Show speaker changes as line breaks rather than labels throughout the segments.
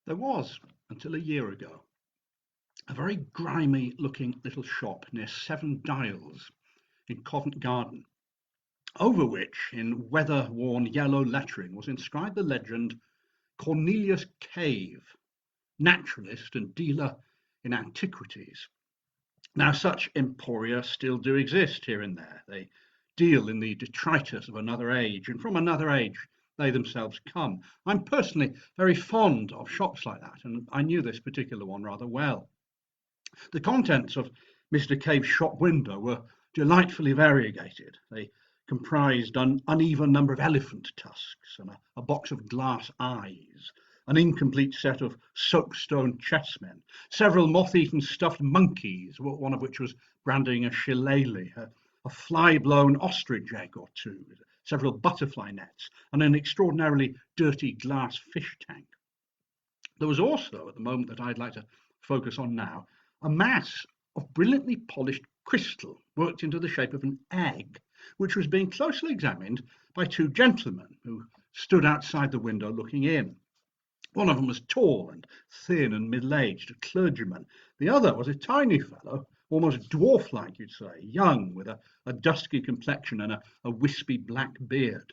There was, until a year ago, a very grimy looking little shop near Seven Dials in Covent Garden, over which, in weather worn yellow lettering, was inscribed the legend Cornelius Cave, naturalist and dealer in antiquities. Now, such emporia still do exist here and there. They deal in the detritus of another age, and from another age they themselves come. I'm personally very fond of shops like that, and I knew this particular one rather well. The contents of Mr. Cave's shop window were delightfully variegated. They comprised an uneven number of elephant tusks and a box of glass eyes, an incomplete set of soapstone chessmen, several moth-eaten stuffed monkeys, one of which was branding a shillelagh, a fly-blown ostrich egg or two, several butterfly nets, and an extraordinarily dirty glass fish tank. There was also, at the moment that I'd like to focus on now, a mass of brilliantly polished crystal worked into the shape of an egg, which was being closely examined by two gentlemen who stood outside the window looking in. One of them was tall and thin and middle-aged, a clergyman. The other was a tiny fellow, almost dwarf-like, you'd say, young, with a dusky complexion and a wispy black beard.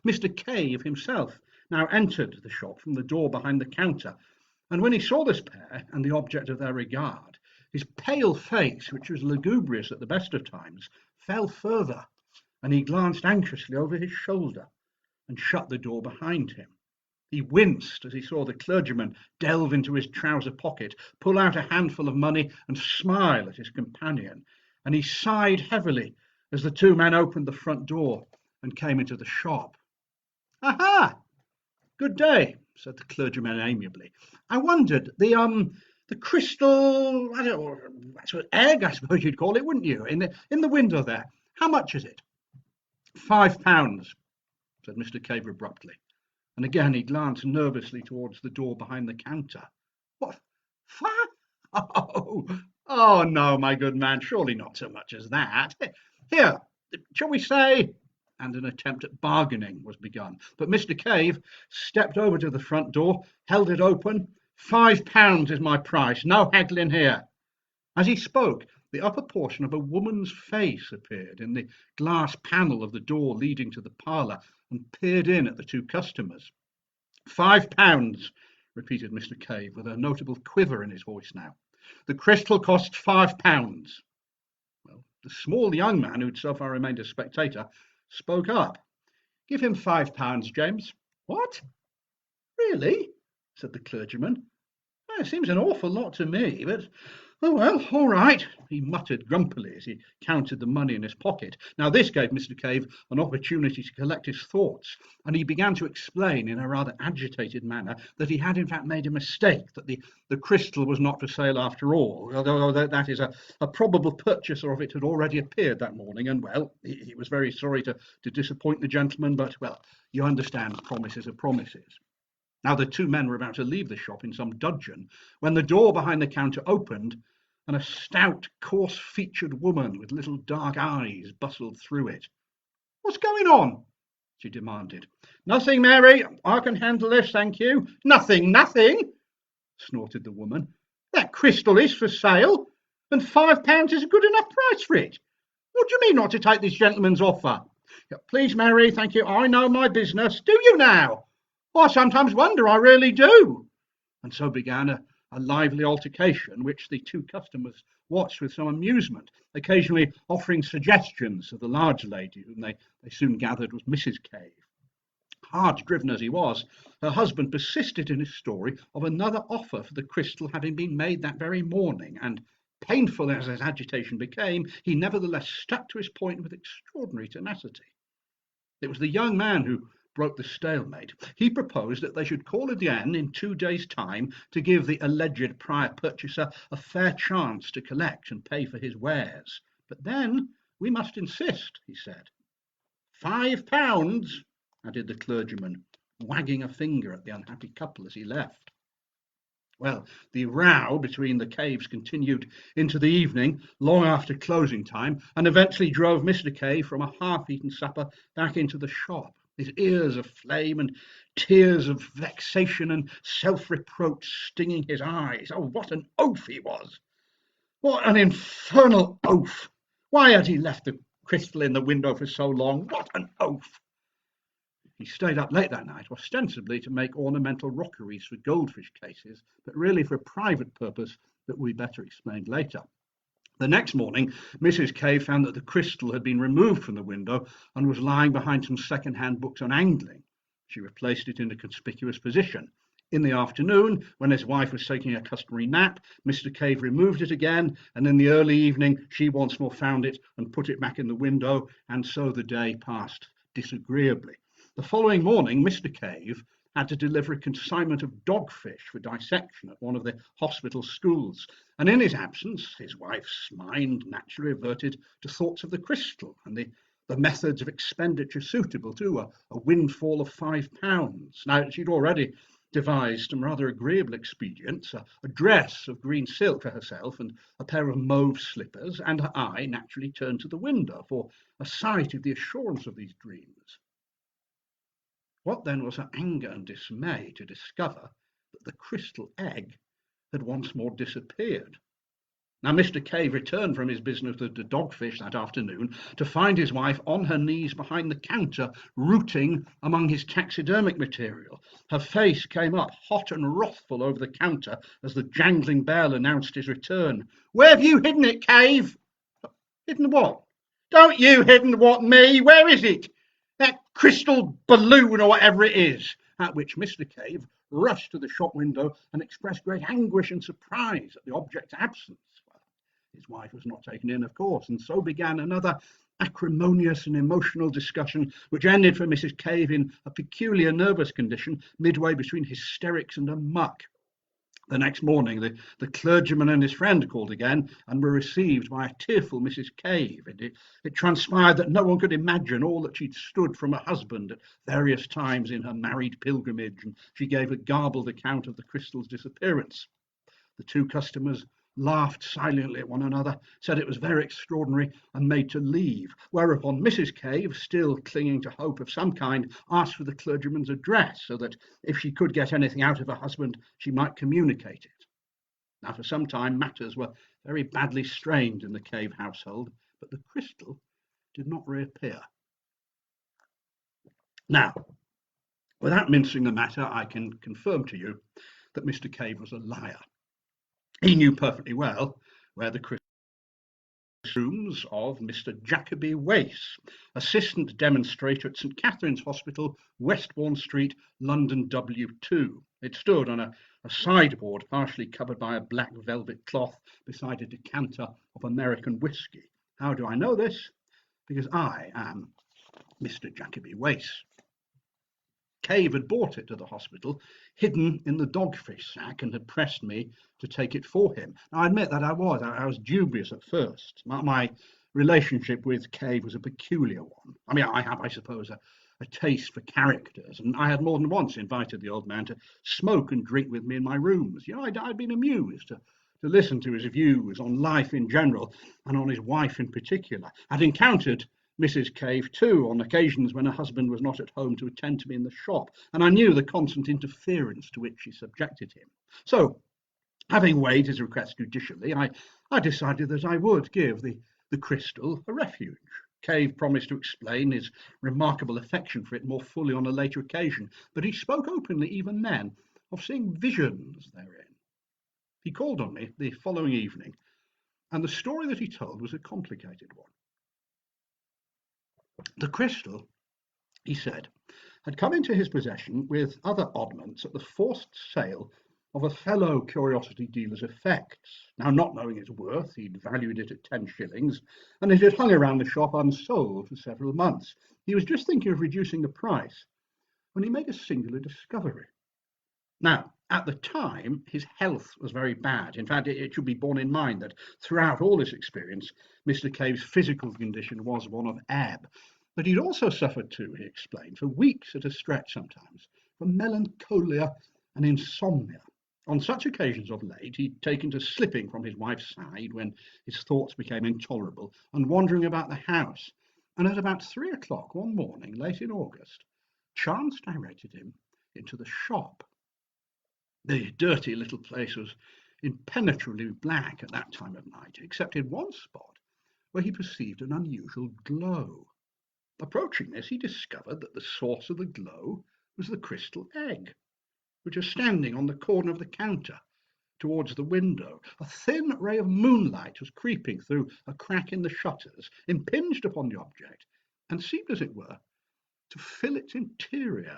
Mr. Cave himself now entered the shop from the door behind the counter, and when he saw this pair and the object of their regard, his pale face, which was lugubrious at the best of times, fell further, and he glanced anxiously over his shoulder and shut the door behind him. He winced as he saw the clergyman delve into his trouser pocket, pull out a handful of money and smile at his companion, and he sighed heavily as the two men opened the front door and came into the shop. "Aha! Good day," said the clergyman amiably. "I wondered, the crystal, I don't know, that's an egg, I suppose you'd call it, wouldn't you? In the window there. How much is it?" £5, said Mr. Cave abruptly, and again he glanced nervously towards the door behind the counter. "What? Five? Oh, no, my good man, surely not so much as that. Here, shall we say?" And an attempt at bargaining was begun. But Mr. Cave stepped over to the front door, held it open. £5 is my price, no haggling here. As he spoke, the upper portion of a woman's face appeared in the glass panel of the door leading to the parlour and peered in at the two customers. £5, repeated Mr. Cave, with a notable quiver in his voice now. "The crystal costs £5. Well, the small young man, who'd so far remained a spectator, spoke up. "Give him £5, James." "What? Really?" said the clergyman. "Well, it seems an awful lot to me, but oh well, all right," he muttered grumpily as he counted the money in his pocket. Now this gave Mr. Cave an opportunity to collect his thoughts, and he began to explain in a rather agitated manner that he had in fact made a mistake, that the crystal was not for sale after all, although that is a probable purchaser of it had already appeared that morning, and well, he was very sorry to disappoint the gentleman, but well, you understand, promises are promises. Now the two men were about to leave the shop in some dudgeon when the door behind the counter opened and a stout, coarse-featured woman with little dark eyes bustled through it. "What's going on?" she demanded. "Nothing, Mary. I can handle this, thank you." Nothing," snorted the woman. "That crystal is for sale, and £5 is a good enough price for it. What do you mean not to take this gentleman's offer?" "Please, Mary, thank you. I know my business." "Do you now?" "I sometimes wonder, I really do." And so began a lively altercation, which the two customers watched with some amusement, occasionally offering suggestions to the large lady, whom they soon gathered was Mrs. Cave. Hard driven as he was, her husband persisted in his story of another offer for the crystal having been made that very morning, and painful as his agitation became, he nevertheless stuck to his point with extraordinary tenacity. It was the young man who broke the stalemate. He proposed that they should call again in 2 days' time to give the alleged prior purchaser a fair chance to collect and pay for his wares. "But then we must insist," he said. £5, added the clergyman, wagging a finger at the unhappy couple as he left. Well, the row between the Caves continued into the evening, long after closing time, and eventually drove Mr. Cave from a half-eaten supper back into the shop. his ears aflame and tears of vexation and self-reproach stinging his eyes. Oh, what an oaf he was! What an infernal oaf! Why had he left the crystal in the window for so long? What an oaf! He stayed up late that night, ostensibly to make ornamental rockeries for goldfish cases, but really for a private purpose that will be better explained later. The next morning, Mrs. Cave found that the crystal had been removed from the window and was lying behind some second-hand books on angling. She replaced it in a conspicuous position. In the afternoon, when his wife was taking a customary nap, Mr. Cave removed it again, and in the early evening she once more found it and put it back in the window, and so the day passed disagreeably. The following morning, Mr. Cave had to deliver a consignment of dogfish for dissection at one of the hospital schools, and in his absence his wife's mind naturally reverted to thoughts of the crystal and the methods of expenditure suitable to a windfall of £5. Now, she'd already devised some rather agreeable expedients, a dress of green silk for herself and a pair of mauve slippers, and her eye naturally turned to the window for a sight of the assurance of these dreams. What then was her anger and dismay to discover that the crystal egg had once more disappeared. Now, Mr. Cave returned from his business with the dogfish that afternoon to find his wife on her knees behind the counter, rooting among his taxidermic material. Her face came up, hot and wrathful, over the counter as the jangling bell announced his return. "Where have you hidden it, Cave?" "Hidden what?" "Don't you hidden what, me? Where is it? That crystal balloon or whatever it is." At which Mr. Cave rushed to the shop window and expressed great anguish and surprise at the object's absence. His wife was not taken in, of course, and so began another acrimonious and emotional discussion, which ended for Mrs. Cave in a peculiar nervous condition, midway between hysterics and a muck. The next morning, the clergyman and his friend called again and were received by a tearful Mrs. Cave. It transpired that no one could imagine all that she'd stood from her husband at various times in her married pilgrimage, and she gave a garbled account of the crystal's disappearance. The two customers laughed silently at one another, said it was very extraordinary, and made to leave, whereupon Mrs. Cave, still clinging to hope of some kind, asked for the clergyman's address, so that if she could get anything out of her husband, she might communicate it. Now, for some time, matters were very badly strained in the Cave household, but the crystal did not reappear. Now, without mincing the matter, I can confirm to you that Mr. Cave was a liar. He knew perfectly well where the rooms of Mr. Jacoby Wace, assistant demonstrator at St. Catherine's Hospital, Westbourne Street, London W2. It stood on a sideboard partially covered by a black velvet cloth beside a decanter of American whiskey. How do I know this? Because I am Mr. Jacoby Wace. Cave had brought it to the hospital, hidden in the dogfish sack, and had pressed me to take it for him. Now, I admit that I was dubious at first. My relationship with Cave was a peculiar one. I mean, I have, I suppose, a taste for characters, and I had more than once invited the old man to smoke and drink with me in my rooms. You know, I'd been amused to listen to his views on life in general and on his wife in particular. I'd encountered Mrs. Cave, too, on occasions when her husband was not at home to attend to me in the shop, and I knew the constant interference to which she subjected him. So, having weighed his request judicially, I decided that I would give the crystal a refuge. Cave promised to explain his remarkable affection for it more fully on a later occasion, but he spoke openly even then of seeing visions therein. He called on me the following evening, and the story that he told was a complicated one. The crystal, he said, had come into his possession with other oddments at the forced sale of a fellow curiosity dealer's effects. Now, not knowing its worth, he'd valued it at 10 shillings, and it had hung around the shop unsold for several months. He was just thinking of reducing the price when he made a singular discovery. Now, at the time, his health was very bad. In fact, it should be borne in mind that throughout all this experience, Mr. Cave's physical condition was one of ebb. But he'd also suffered too, he explained, for weeks at a stretch sometimes, from melancholia and insomnia. On such occasions of late, he'd taken to slipping from his wife's side when his thoughts became intolerable and wandering about the house. And at about 3 o'clock one morning, late in August, chance directed him into the shop. The dirty little place was impenetrably black at that time of night, except in one spot where he perceived an unusual glow. Approaching this, he discovered that the source of the glow was the crystal egg, which was standing on the corner of the counter towards the window. A thin ray of moonlight was creeping through a crack in the shutters, impinged upon the object, and seemed, as it were, to fill its interior.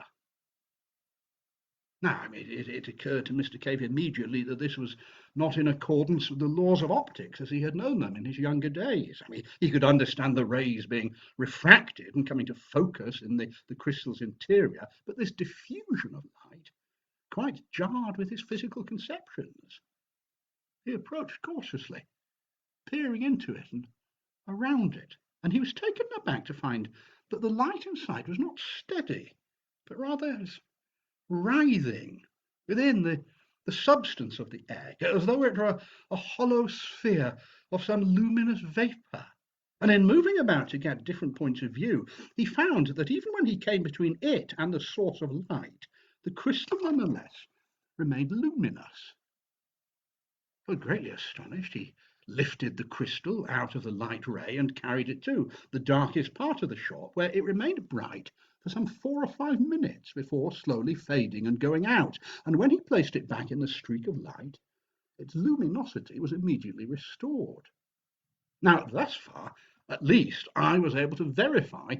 Now, it occurred to Mr. Cave immediately that this was not in accordance with the laws of optics as he had known them in his younger days. He could understand the rays being refracted and coming to focus in the crystal's interior, but this diffusion of light quite jarred with his physical conceptions. He approached cautiously, peering into it and around it, and he was taken aback to find that the light inside was not steady, but rather writhing within the substance of the egg, as though it were a hollow sphere of some luminous vapour. And in moving about to get different points of view, he found that even when he came between it and the source of light, the crystal nonetheless remained luminous. Well, greatly astonished, he lifted the crystal out of the light ray and carried it to the darkest part of the shop, where it remained bright for some 4 or 5 minutes before slowly fading and going out. And when he placed it back in the streak of light, its luminosity was immediately restored. Now, thus far, at least, I was able to verify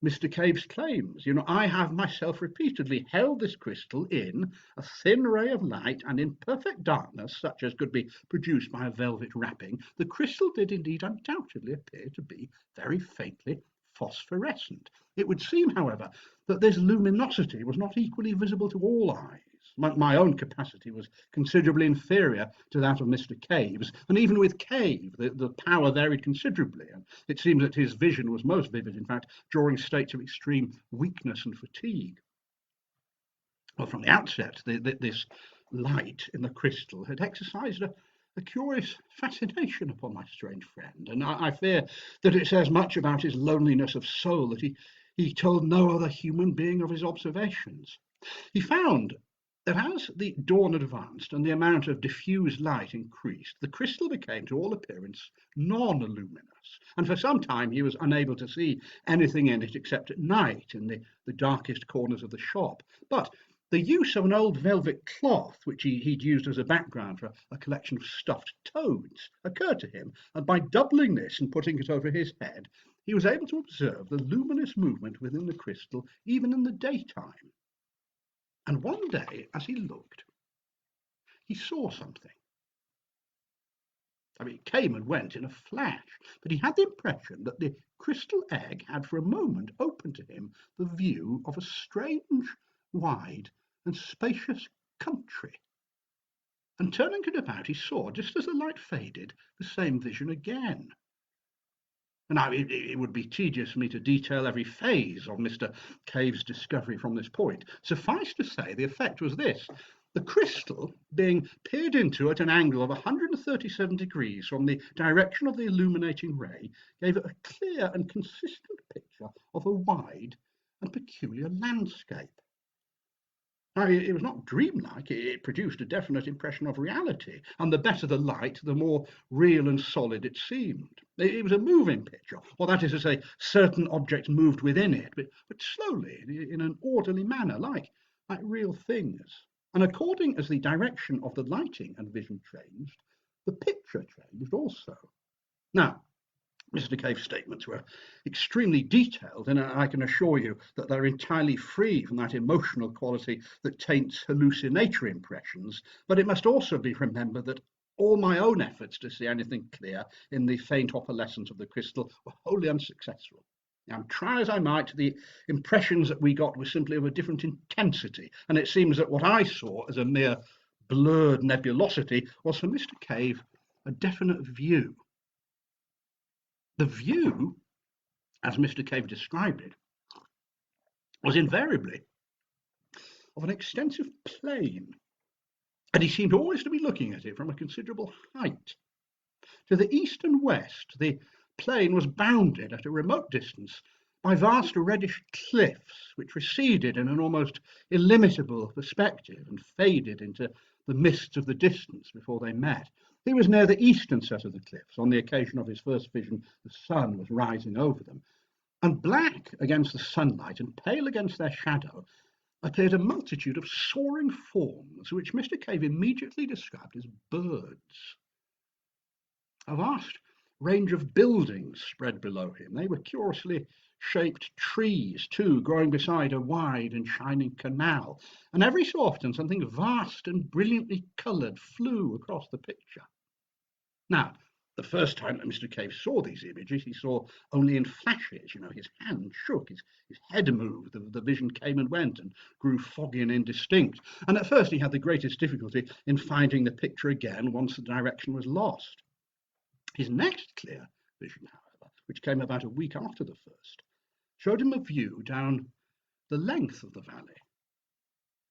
Mr. Cave's claims. I have myself repeatedly held this crystal in a thin ray of light, and in perfect darkness, such as could be produced by a velvet wrapping, the crystal did indeed undoubtedly appear to be very faintly phosphorescent. It would seem, however, that this luminosity was not equally visible to all eyes. My own capacity was considerably inferior to that of Mr. Cave's, and even with Cave, the power varied considerably, and it seems that his vision was most vivid, in fact, during states of extreme weakness and fatigue. Well, from the outset, this light in the crystal had exercised a curious fascination upon my strange friend, and I fear that it says much about his loneliness of soul that he told no other human being of his observations. He found that as the dawn advanced and the amount of diffused light increased, the crystal became, to all appearance, non-luminous, and for some time he was unable to see anything in it except at night in the darkest corners of the shop. But the use of an old velvet cloth, which he'd used as a background for a collection of stuffed toads, occurred to him, and by doubling this and putting it over his head, he was able to observe the luminous movement within the crystal even in the daytime. And one day, as he looked, he saw something. It came and went in a flash, but he had the impression that the crystal egg had for a moment opened to him the view of a strange, wide, and spacious country. And turning it about, he saw, just as the light faded, the same vision again. Now, it would be tedious for me to detail every phase of Mr. Cave's discovery from this point. Suffice to say, the effect was this. The crystal, being peered into at an angle of 137 degrees from the direction of the illuminating ray, gave it a clear and consistent picture of a wide and peculiar landscape. Now, it was not dreamlike. It produced a definite impression of reality, and the better the light, the more real and solid it seemed. It was a moving picture, or that is to say, certain objects moved within it, but slowly, in an orderly manner, like real things. And according as the direction of the lighting and vision changed, the picture changed also. Now, Mr. Cave's statements were extremely detailed, and I can assure you that they're entirely free from that emotional quality that taints hallucinatory impressions. But it must also be remembered that all my own efforts to see anything clear in the faint opalescence of the crystal were wholly unsuccessful. Now, try as I might, the impressions that we got were simply of a different intensity, and it seems that what I saw as a mere blurred nebulosity was for Mr. Cave a definite view. The view, as Mr. Cave described it, was invariably of an extensive plain, and he seemed always to be looking at it from a considerable height. To the east and west, the plain was bounded at a remote distance by vast reddish cliffs which receded in an almost illimitable perspective and faded into the mists of the distance before they met. He was near the eastern set of the cliffs. On the occasion of his first vision, the sun was rising over them, and black against the sunlight and pale against their shadow appeared a multitude of soaring forms which Mr. Cave immediately described as birds. A vast range of buildings spread below him. They were curiously shaped trees, too, growing beside a wide and shining canal, and every so often something vast and brilliantly coloured flew across the picture. Now, the first time that Mr. Cave saw these images, he saw only in flashes. His hand shook, his head moved, the vision came and went and grew foggy and indistinct. And at first he had the greatest difficulty in finding the picture again once the direction was lost. His next clear vision, however, which came about a week after the first, showed him a view down the length of the valley.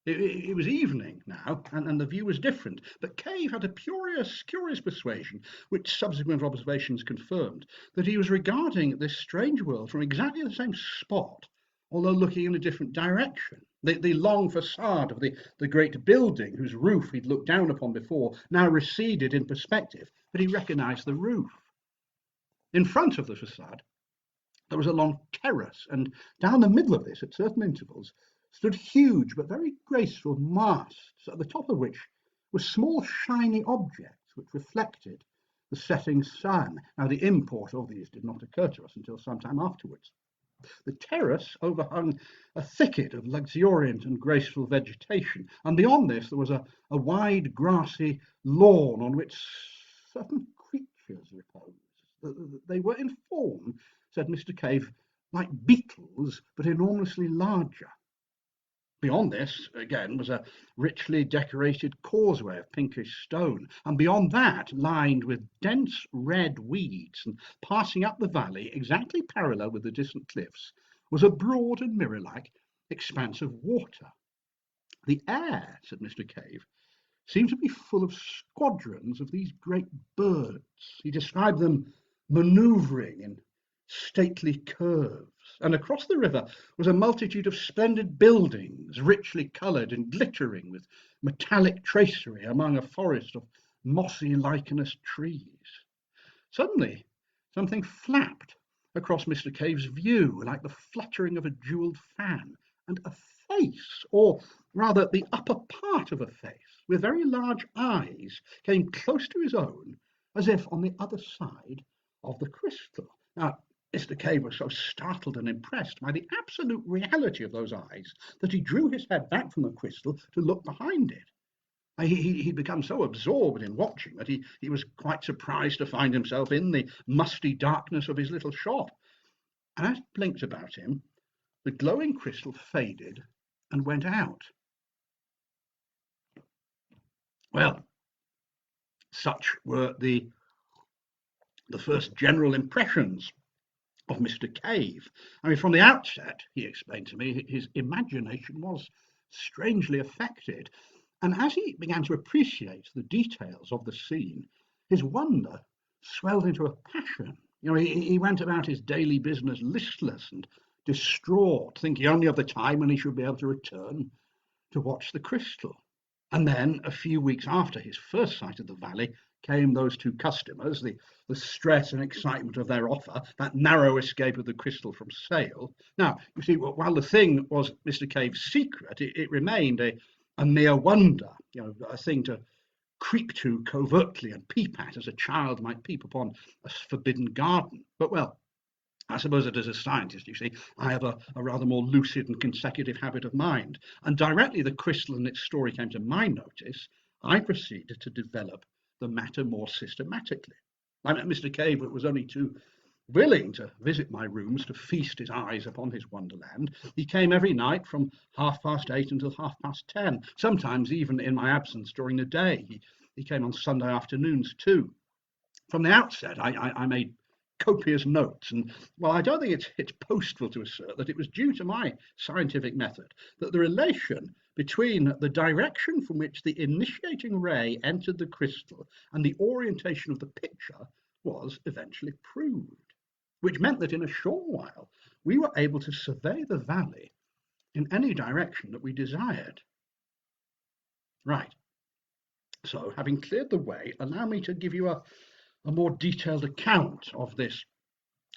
It was evening now, and the view was different, but Cave had a curious persuasion, which subsequent observations confirmed, that he was regarding this strange world from exactly the same spot, although looking in a different direction. The long facade of the great building, whose roof he'd looked down upon before, now receded in perspective, but he recognised the roof. In front of the facade, there was a long terrace, and down the middle of this, at certain intervals, stood huge but very graceful masts, at the top of which were small shiny objects which reflected the setting sun. Now, the import of these did not occur to us until some time afterwards. The terrace overhung a thicket of luxuriant and graceful vegetation, and beyond this there was a wide grassy lawn on which certain creatures reposed. They were in form, said Mr. Cave, like beetles, but enormously larger. Beyond this, again, was a richly decorated causeway of pinkish stone, and beyond that, lined with dense red weeds, and passing up the valley, exactly parallel with the distant cliffs, was a broad and mirror-like expanse of water. The air, said Mr. Cave, seemed to be full of squadrons of these great birds. He described them manoeuvring in stately curves, and across the river was a multitude of splendid buildings, richly coloured and glittering with metallic tracery among a forest of mossy lichenous trees. Suddenly, something flapped across Mr. Cave's view, like the fluttering of a jewelled fan, and a face, or rather the upper part of a face, with very large eyes, came close to his own, as if on the other side of the crystal. Now, Mr. Cave was so startled and impressed by the absolute reality of those eyes that he drew his head back from the crystal to look behind it. He'd become so absorbed in watching that he was quite surprised to find himself in the musty darkness of his little shop. And as he blinked about him, the glowing crystal faded and went out. Well, such were the first general impressions of Mr. Cave. I mean, from the outset, he explained to me, his imagination was strangely affected. And as he began to appreciate the details of the scene, his wonder swelled into a passion. He went about his daily business listless and distraught, thinking only of the time when he should be able to return to watch the crystal. And then, a few weeks after his first sight of the valley, came those two customers, the stress and excitement of their offer, that narrow escape of the crystal from sale. Now, you see, while the thing was Mr. Cave's secret, it remained a mere wonder, a thing to creep to covertly and peep at as a child might peep upon a forbidden garden. But, well, I suppose that as a scientist, you see, I have a rather more lucid and consecutive habit of mind. And directly the crystal and its story came to my notice, I proceeded to develop the matter more systematically. Mr. Cave was only too willing to visit my rooms to feast his eyes upon his wonderland. He came every night from 8:30 until 10:30, sometimes even in my absence during the day. He came on Sunday afternoons too. From the outset, I made copious notes, and well, I don't think it's boastful to assert that it was due to my scientific method that the relation between the direction from which the initiating ray entered the crystal and the orientation of the picture was eventually proved. which meant that in a short while we were able to survey the valley in any direction that we desired. Right, so having cleared the way, allow me to give you a more detailed account of this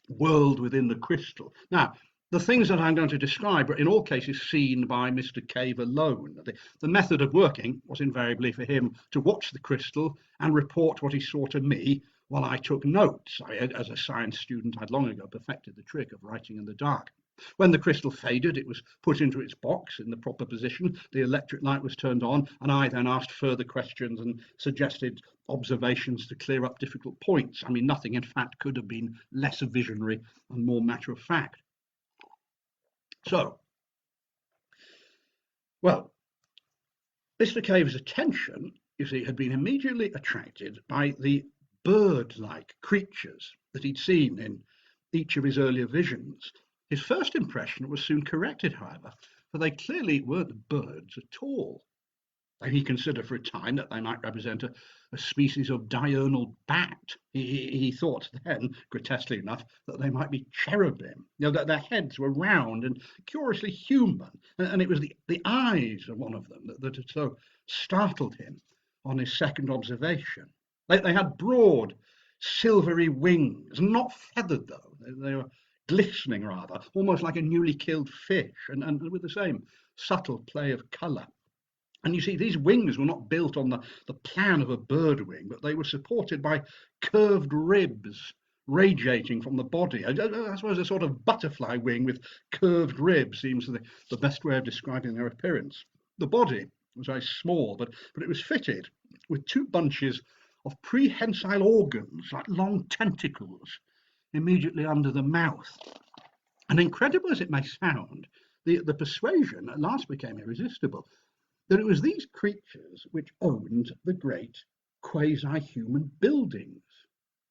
world within the crystal. Now, the things that I'm going to describe are in all cases seen by Mr. Cave alone. The method of working was invariably for him to watch the crystal and report what he saw to me while I took notes. As a science student, I'd long ago perfected the trick of writing in the dark. When the crystal faded, it was put into its box in the proper position, the electric light was turned on, and I then asked further questions and suggested observations to clear up difficult points. I mean, nothing, in fact, could have been less visionary and more matter of fact. So, well, Mr. Cave's attention, you see, had been immediately attracted by the bird-like creatures that he'd seen in each of his earlier visions. His first impression was soon corrected, however, for they clearly weren't birds at all. He considered for a time that they might represent a species of diurnal bat. He thought then, grotesquely enough, that they might be cherubim, that their heads were round and curiously human, and it was the eyes of one of them that had so startled him on his second observation. They had broad, silvery wings, not feathered though. They were glistening rather, almost like a newly killed fish, and with the same subtle play of colour. And you see, these wings were not built on the plan of a bird wing, but they were supported by curved ribs radiating from the body. I suppose a sort of butterfly wing with curved ribs seems the best way of describing their appearance. The body was very small, but it was fitted with two bunches of prehensile organs, like long tentacles, immediately under the mouth. And incredible as it may sound, the persuasion at last became irresistible that it was these creatures which owned the great quasi-human buildings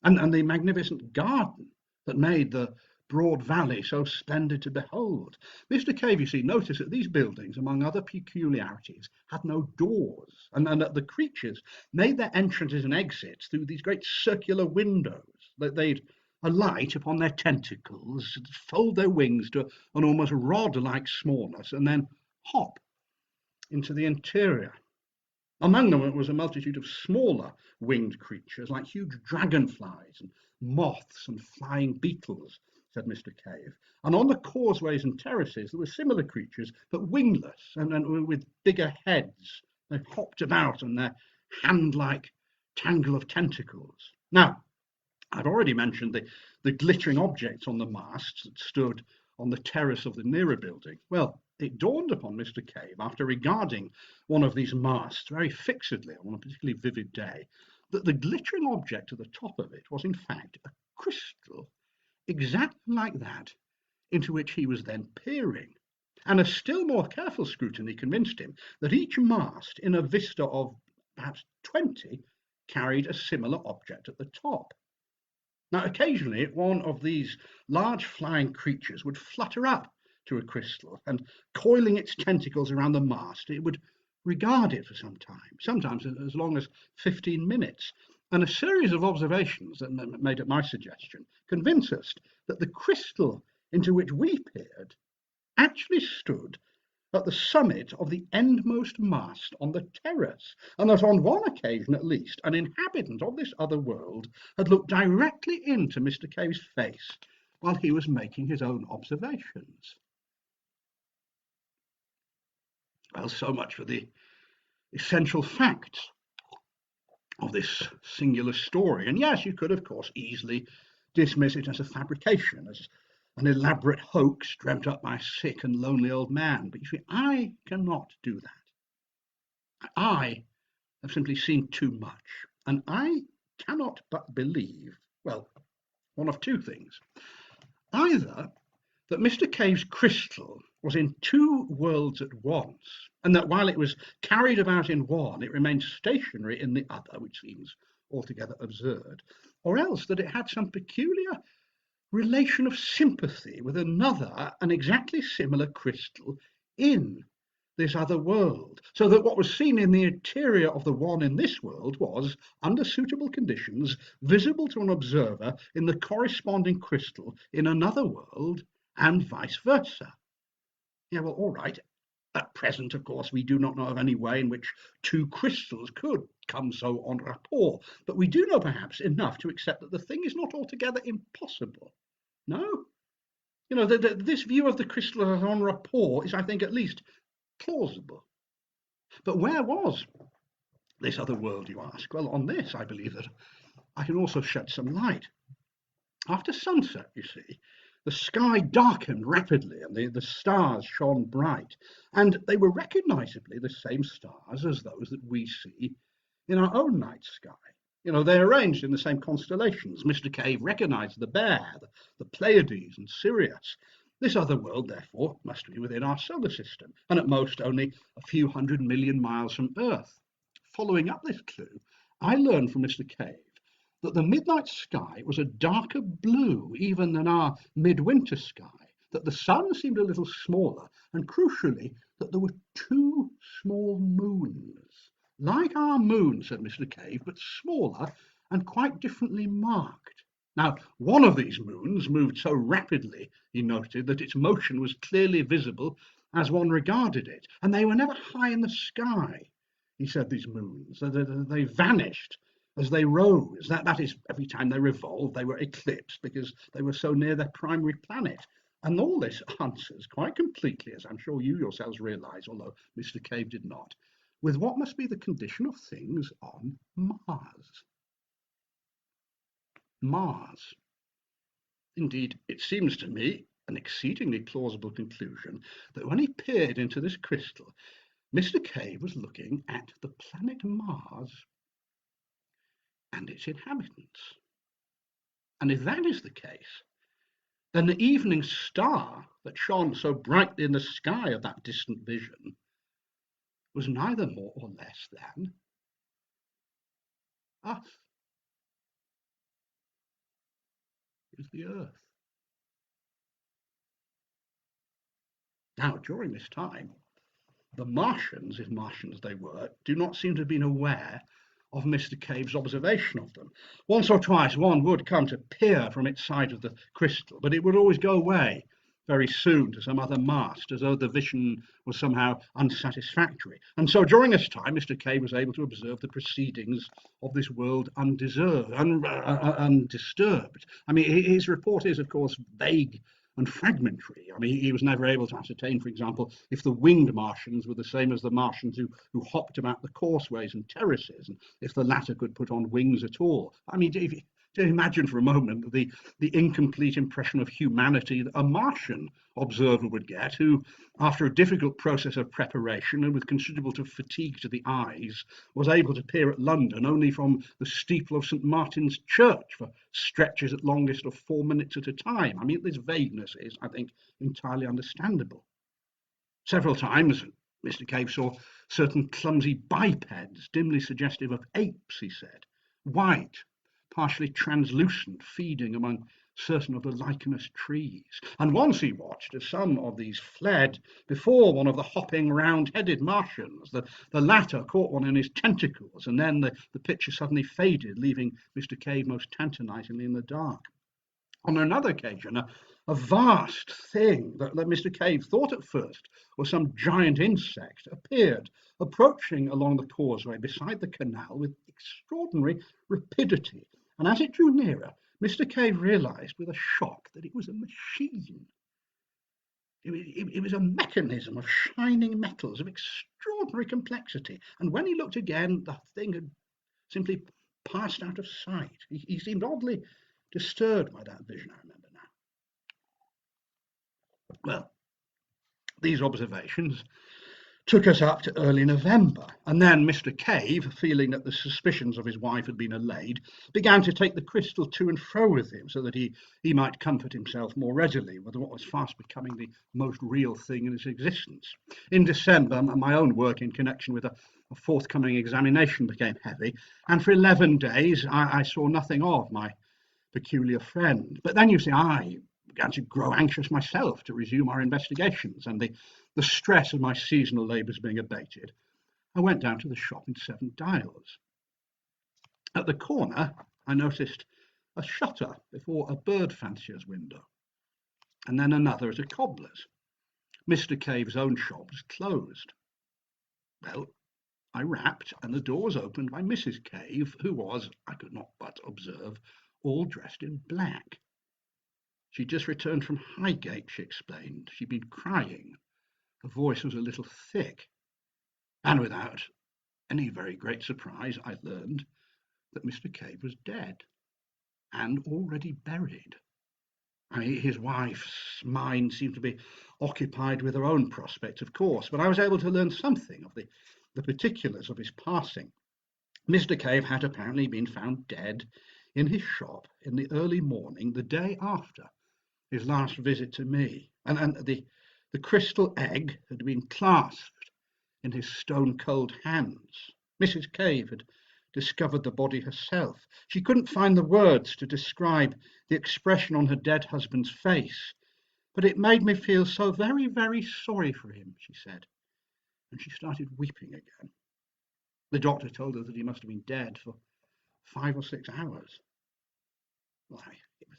and the magnificent garden that made the broad valley so splendid to behold. Mr. Cave, you see, noticed that these buildings, among other peculiarities, had no doors, and that the creatures made their entrances and exits through these great circular windows. That they'd alight upon their tentacles, fold their wings to an almost rod-like smallness, and then hop into the interior. Among them was a multitude of smaller winged creatures like huge dragonflies and moths and flying beetles, said Mr. Cave. And on the causeways and terraces there were similar creatures, but wingless and with bigger heads. They hopped about on their hand-like tangle of tentacles. Now, I've already mentioned the glittering objects on the masts that stood on the terrace of the nearer building. Well, it dawned upon Mr. Cave, after regarding one of these masts very fixedly on a particularly vivid day, that the glittering object at the top of it was in fact a crystal exactly like that into which he was then peering. And a still more careful scrutiny convinced him that each mast in a vista of perhaps 20 carried a similar object at the top. Now, occasionally, one of these large flying creatures would flutter up to a crystal, and coiling its tentacles around the mast, it would regard it for some time, sometimes as long as 15 minutes. And a series of observations that made at my suggestion convince us that the crystal into which we peered actually stood at the summit of the endmost mast on the terrace, and that on one occasion at least an inhabitant of this other world had looked directly into Mr. Cave's face while he was making his own observations. Well, so much for the essential facts of this singular story. And yes, you could, of course, easily dismiss it as a fabrication, as an elaborate hoax dreamt up by a sick and lonely old man. But you see, I cannot do that. I have simply seen too much, and I cannot but believe, well, one of two things. Either that Mr. Cave's crystal was in two worlds at once, and that while it was carried about in one, it remained stationary in the other, which seems altogether absurd, or else that it had some peculiar relation of sympathy with another and exactly similar crystal in this other world, so that what was seen in the interior of the one in this world was, under suitable conditions, visible to an observer in the corresponding crystal in another world, and vice versa. Yeah, well, all right. At present, of course, we do not know of any way in which two crystals could come so en rapport, but we do know perhaps enough to accept that the thing is not altogether impossible. No? This view of the crystal as en rapport is, I think, at least plausible. But where was this other world, you ask? Well, on this, I believe that I can also shed some light. After sunset, you see, the sky darkened rapidly and the stars shone bright, and they were recognizably the same stars as those that we see in our own night sky. They're arranged in the same constellations. Mr. Cave recognized the Bear, the Pleiades, and Sirius. This other world, therefore, must be within our solar system, and at most only a few 100 million miles from Earth. Following up this clue, I learned from Mr. Cave that the midnight sky was a darker blue even than our midwinter sky, that the sun seemed a little smaller, and crucially, that there were two small moons. Like our moon, said Mr. Cave, but smaller and quite differently marked. Now, one of these moons moved so rapidly, he noted, that its motion was clearly visible as one regarded it, and they were never high in the sky. He said these moons, they vanished as they rose. That is, every time they revolved, they were eclipsed because they were so near their primary planet. And all this answers quite completely, as I'm sure you yourselves realise, although Mr. Cave did not, with what must be the condition of things on Mars. Mars. Indeed, it seems to me an exceedingly plausible conclusion that when he peered into this crystal, Mr. Cave was looking at the planet Mars and its inhabitants. And if that is the case, then the evening star that shone so brightly in the sky of that distant vision was neither more or less than us. It was the Earth. Now, during this time, the Martians, if Martians they were, do not seem to have been aware of Mr. Cave's observation of them. Once or twice one would come to peer from its side of the crystal, but it would always go away very soon to some other mast, as though the vision was somehow unsatisfactory. And so during this time, Mr. Cave was able to observe the proceedings of this world undisturbed. I mean, his report is, of course, vague and fragmentary. I mean, he was never able to ascertain, for example, if the winged Martians were the same as the Martians who hopped about the causeways and terraces, and if the latter could put on wings at all. I mean, if to imagine for a moment the incomplete impression of humanity that a Martian observer would get, who, after a difficult process of preparation and with considerable fatigue to the eyes, was able to peer at London only from the steeple of St. Martin's Church for stretches at longest of 4 minutes at a time. I mean, this vagueness is, I think, entirely understandable. Several times Mr. Cave saw certain clumsy bipeds, dimly suggestive of apes, he said, white, partially translucent, feeding among certain of the lichenous trees. And once he watched as some of these fled before one of the hopping round-headed Martians. The latter caught one in his tentacles, and then the picture suddenly faded, leaving Mr. Cave most tantalizingly in the dark. On another occasion, a vast thing that Mr. Cave thought at first was some giant insect appeared, approaching along the causeway beside the canal with extraordinary rapidity. And as it drew nearer, Mr. Cave realized with a shock that it was a machine. It was a mechanism of shining metals of extraordinary complexity. And when he looked again, the thing had simply passed out of sight. He seemed oddly disturbed by that vision, I remember now. Well, these observations took us up to early November, and then Mr. Cave, feeling that the suspicions of his wife had been allayed, began to take the crystal to and fro with him so that he might comfort himself more readily with what was fast becoming the most real thing in his existence. In December, my own work in connection with a forthcoming examination became heavy, and for 11 days I saw nothing of my peculiar friend. But then, you see, I began to grow anxious myself to resume our investigations, and the stress of my seasonal labours being abated, I went down to the shop in Seven Dials. At the corner, I noticed a shutter before a bird fancier's window, and then another at a cobbler's. Mr. Cave's own shop was closed. Well, I rapped, and the door was opened by Mrs. Cave, who was, I could not but observe, all dressed in black. She'd just returned from Highgate, she explained. She'd been crying. Her voice was a little thick. And without any very great surprise, I learned that Mr. Cave was dead and already buried. His wife's mind seemed to be occupied with her own prospects, of course, but I was able to learn something of the particulars of his passing. Mr. Cave had apparently been found dead in his shop in the early morning the day after his last visit to me, and the crystal egg had been clasped in his stone-cold hands. Mrs. Cave had discovered the body herself. She couldn't find the words to describe the expression on her dead husband's face, but it made me feel so very, very sorry for him, she said, and she started weeping again. The doctor told her that he must have been dead for 5 or 6 hours. Why, it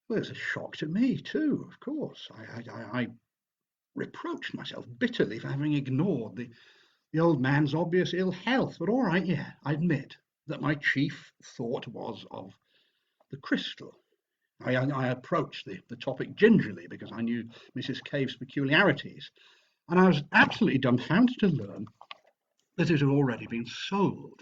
was a shock to me too, of course. I reproached myself bitterly for having ignored the old man's obvious ill health. But all right, yeah, I admit that my chief thought was of the crystal. I approached the topic gingerly because I knew Mrs. Cave's peculiarities, and I was absolutely dumbfounded to learn that it had already been sold.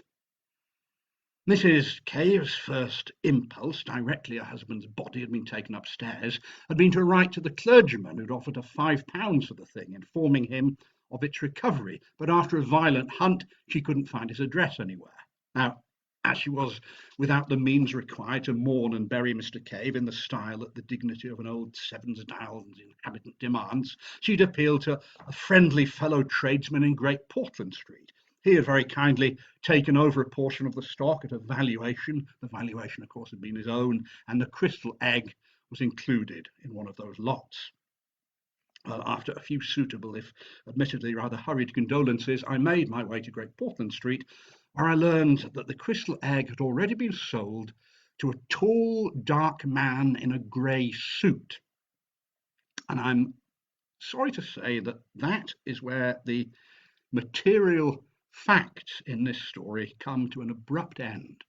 Mrs. Cave's first impulse, directly her husband's body had been taken upstairs, had been to write to the clergyman who'd offered her £5 for the thing, informing him of its recovery. But after a violent hunt, she couldn't find his address anywhere. Now, as she was without the means required to mourn and bury Mr. Cave in the style that the dignity of an old Seven Dials inhabitant demands, she'd appealed to a friendly fellow tradesman in Great Portland Street. He had very kindly taken over a portion of the stock at a valuation. The valuation, of course, had been his own, and the crystal egg was included in one of those lots. After a few suitable, if admittedly rather hurried condolences, I made my way to Great Portland Street, where I learned that the crystal egg had already been sold to a tall, dark man in a grey suit. And I'm sorry to say that that is where the material facts in this story come to an abrupt end.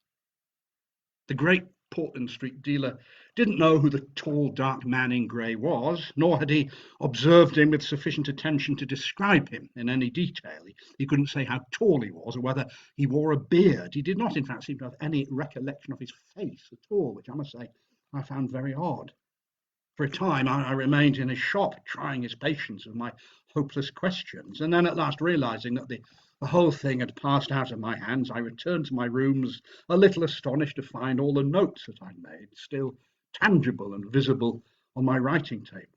The Great Portland Street dealer didn't know who the tall, dark man in grey was, nor had he observed him with sufficient attention to describe him in any detail. He couldn't say how tall he was or whether he wore a beard. He did not, in fact, seem to have any recollection of his face at all, which I must say I found very odd. For a time, I remained in his shop, trying his patience with my hopeless questions, and then at last realizing that the whole thing had passed out of my hands, I returned to my rooms, a little astonished to find all the notes that I'd made still tangible and visible on my writing table.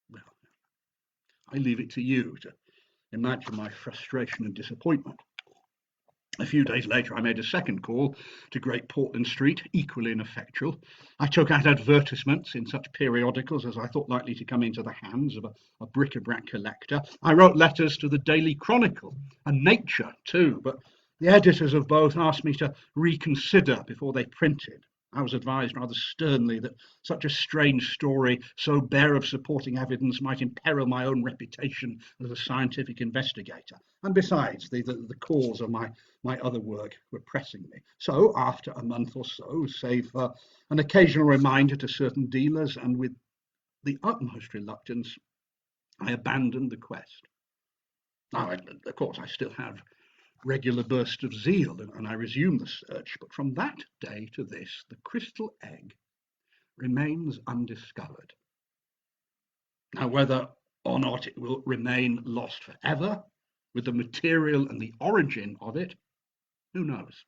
Well, I leave it to you to imagine my frustration and disappointment. A few days later, I made a second call to Great Portland Street, equally ineffectual. I took out advertisements in such periodicals as I thought likely to come into the hands of a bric-a-brac collector. I wrote letters to the Daily Chronicle and Nature too, but the editors of both asked me to reconsider before they printed. I was advised rather sternly that such a strange story, so bare of supporting evidence, might imperil my own reputation as a scientific investigator. And besides, the calls of my other work were pressing me. So after a month or so, save for an occasional reminder to certain dealers, and with the utmost reluctance, I abandoned the quest. Now, of course, I still have regular bursts of zeal, and I resumed the search, but from that day to this, the crystal egg remains undiscovered. Now, whether or not it will remain lost forever, with the material and the origin of it, who knows?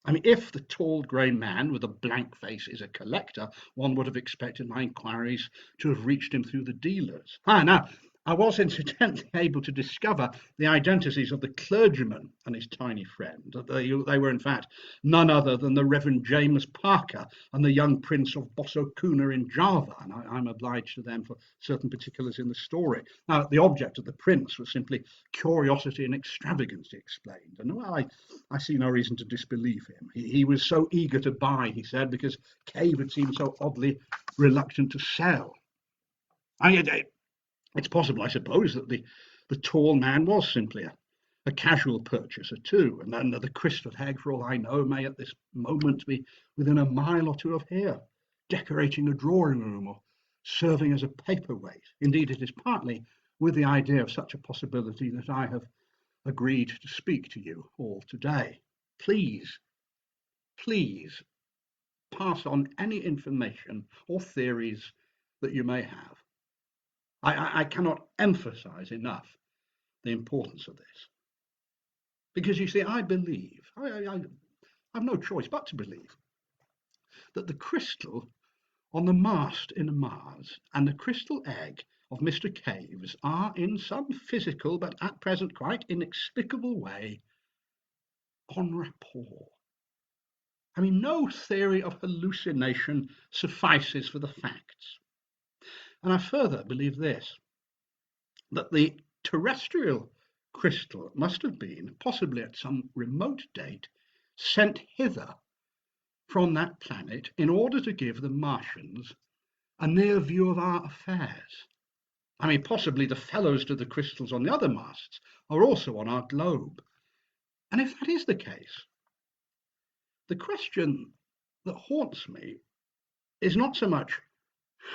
I mean, if the tall grey man with a blank face is a collector, one would have expected my inquiries to have reached him through the dealers. Now, I was incidentally able to discover the identities of the clergyman and his tiny friend. They were, in fact, none other than the Reverend James Parker and the young Prince of Bosokuna in Java, and I'm obliged to them for certain particulars in the story. Now, the object of the prince was simply curiosity and extravagance, he explained. And well, I see no reason to disbelieve him. He was so eager to buy, he said, because Cave had seemed so oddly reluctant to sell. I mean, it's possible, I suppose, that the tall man was simply a casual purchaser too, and then the crystal hag, for all I know, may at this moment be within a mile or two of here, decorating a drawing room or serving as a paperweight. Indeed, it is partly with the idea of such a possibility that I have agreed to speak to you all today. Please, please pass on any information or theories that you may have. I cannot emphasize enough the importance of this. Because you see, I believe, I have no choice but to believe, that the crystal on the mast in Mars and the crystal egg of Mr. Caves are, in some physical but at present quite inexplicable way, en rapport. I mean, no theory of hallucination suffices for the facts. And I further believe this, that the terrestrial crystal must have been, possibly at some remote date, sent hither from that planet in order to give the Martians a near view of our affairs. I mean, possibly the fellows to the crystals on the other masts are also on our globe. And if that is the case, the question that haunts me is not so much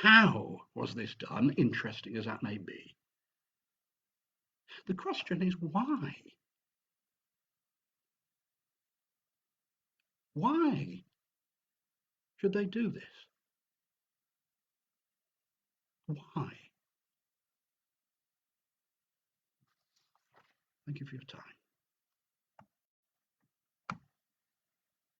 how was this done, interesting as that may be. The question is why? Why should they do this? Why? Thank you for your time.